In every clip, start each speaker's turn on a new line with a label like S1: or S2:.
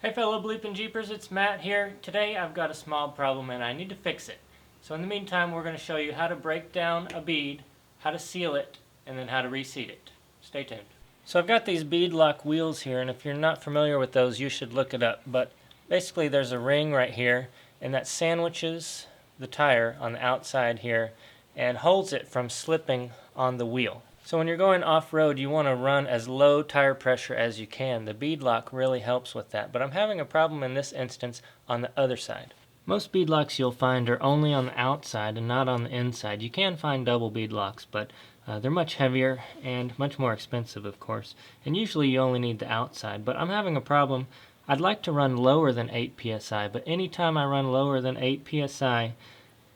S1: Hey fellow BleepinJeepers, it's Matt here. Today I've got a small problem and I need to fix it. So in the meantime we're going to show you how to break down a bead, how to seal it, and then how to reseat it. Stay tuned. So I've got these bead lock wheels here, and if you're not familiar with those you should look it up. But basically there's a ring right here and that sandwiches the tire on the outside here and holds it from slipping on the wheel. So when you're going off-road, you want to run as low tire pressure as you can. The bead lock really helps with that, but I'm having a problem in this instance on the other side. Most bead locks you'll find are only on the outside and not on the inside. You can find double bead locks, but they're much heavier and much more expensive, of course. And usually you only need the outside, but I'm having a problem. I'd like to run lower than 8 psi, but anytime I run lower than 8 psi,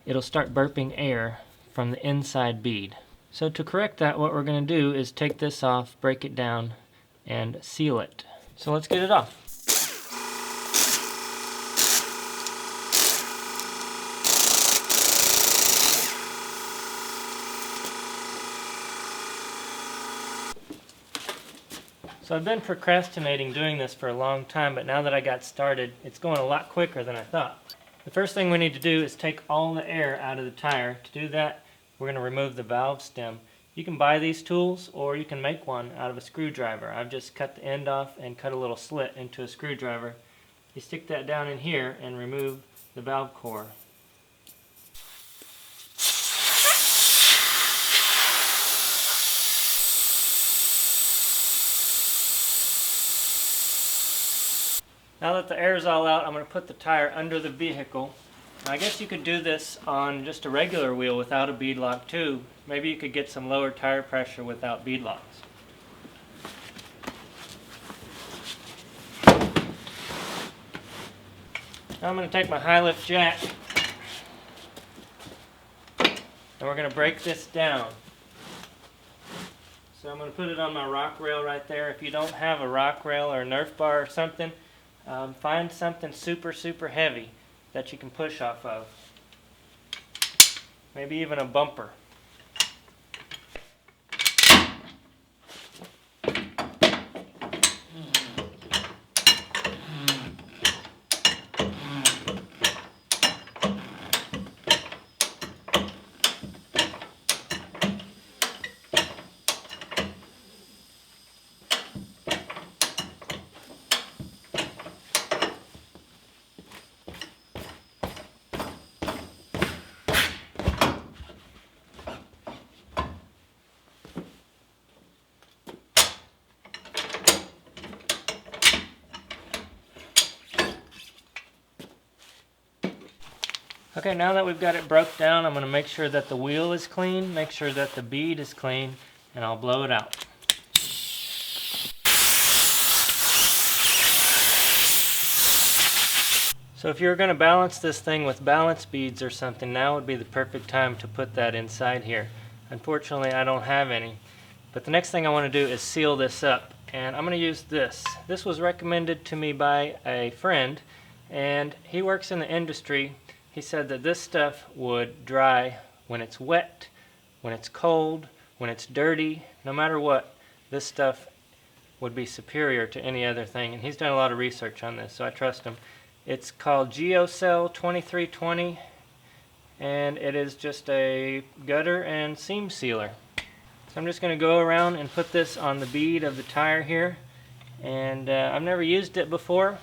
S1: it'll start burping air from the inside bead. So to correct that, what we're going to do is take this off, break it down, and seal it. So let's get it off. So I've been procrastinating doing this for a long time, but now that I got started, it's going a lot quicker than I thought. The first thing we need to do is take all the air out of the tire. To do that, we're going to remove the valve stem. You can buy these tools or you can make one out of a screwdriver. I've just cut the end off and cut a little slit into a screwdriver. You stick that down in here and remove the valve core. Now that the air is all out, I'm going to put the tire under the vehicle. I guess you could do this on just a regular wheel without a bead lock too. Maybe you could get some lower tire pressure without bead locks. Now I'm going to take my high lift jack and we're going to break this down. So I'm going to put it on my rock rail right there. If you don't have a rock rail or a Nerf bar or something, find something super heavy that you can push off of. Maybe even a bumper. Okay, now that we've got it broke down, I'm going to make sure that the wheel is clean, make sure that the bead is clean, and I'll blow it out. So if you're going to balance this thing with balance beads or something, now would be the perfect time to put that inside here. Unfortunately, I don't have any. But the next thing I want to do is seal this up, and I'm going to use this. This was recommended to me by a friend, and he works in the industry. He said that this stuff would dry when it's wet, when it's cold, when it's dirty, no matter what. This stuff would be superior to any other thing, and he's done a lot of research on this, so I trust him. It's called Geocell 2320, and it is just a gutter and seam sealer. So I'm just going to go around and put this on the bead of the tire here, and I've never used it before,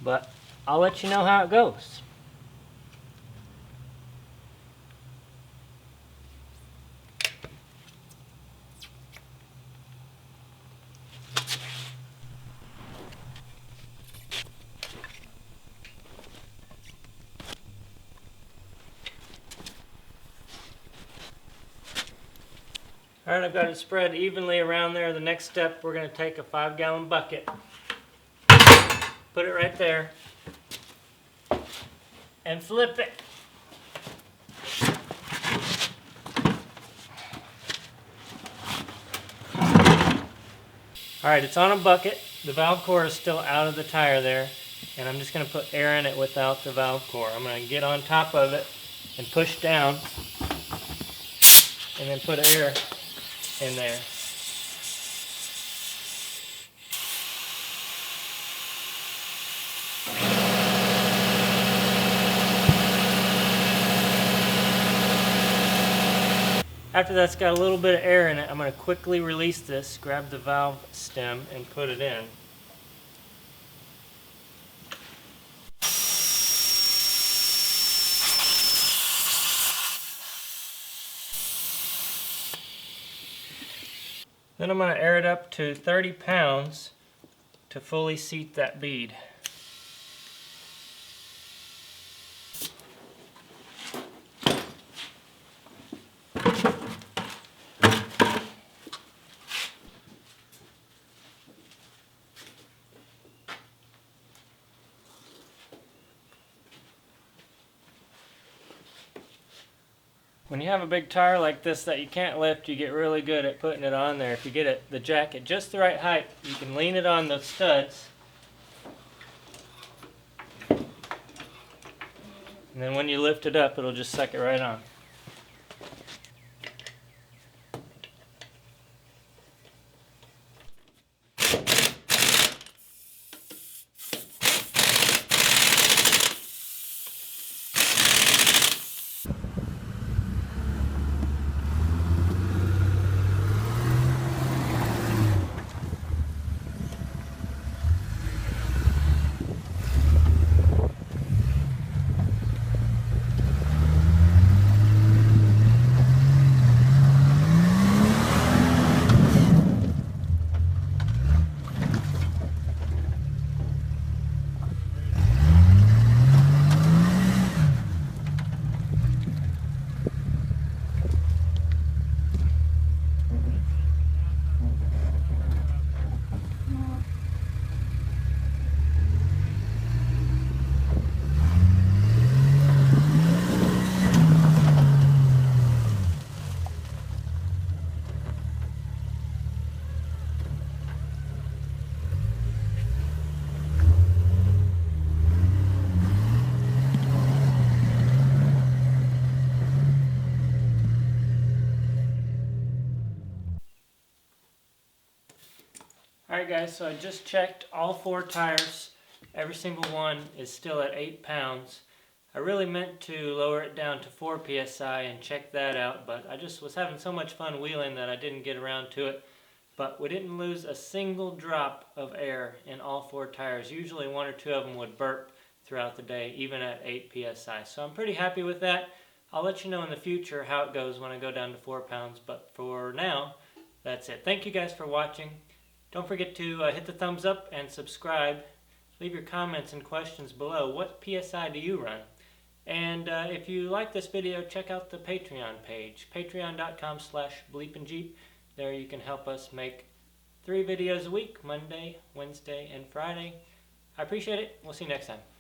S1: but I'll let you know how it goes. Alright, I've got it spread evenly around there. The next step, we're going to take a 5-gallon bucket, put it right there, and flip it. Alright, it's on a bucket. The valve core is still out of the tire there, and I'm just going to put air in it without the valve core. I'm going to get on top of it and push down, and then put air in there. After that's got a little bit of air in it, I'm going to quickly release this, grab the valve stem, and put it in. Then I'm going to air it up to 30 pounds to fully seat that bead. When you have a big tire like this that you can't lift, you get really good at putting it on there. If you get the jack at just the right height, you can lean it on the studs. And then when you lift it up, it'll just suck it right on. Alright guys, so I just checked all 4 tires. Every single one is still at 8 pounds. I really meant to lower it down to 4 psi and check that out, but I just was having so much fun wheeling that I didn't get around to it. But we didn't lose a single drop of air in all 4 tires. Usually 1 or 2 of them would burp throughout the day, even at 8 psi. So I'm pretty happy with that. I'll let you know in the future how it goes when I go down to 4 pounds, but for now, that's it. Thank you guys for watching. Don't forget to hit the thumbs up and subscribe. Leave your comments and questions below. What PSI do you run? And if you like this video, check out the Patreon page, patreon.com/BleepinJeep. There you can help us make 3 videos a week, Monday, Wednesday, and Friday. I appreciate it. We'll see you next time.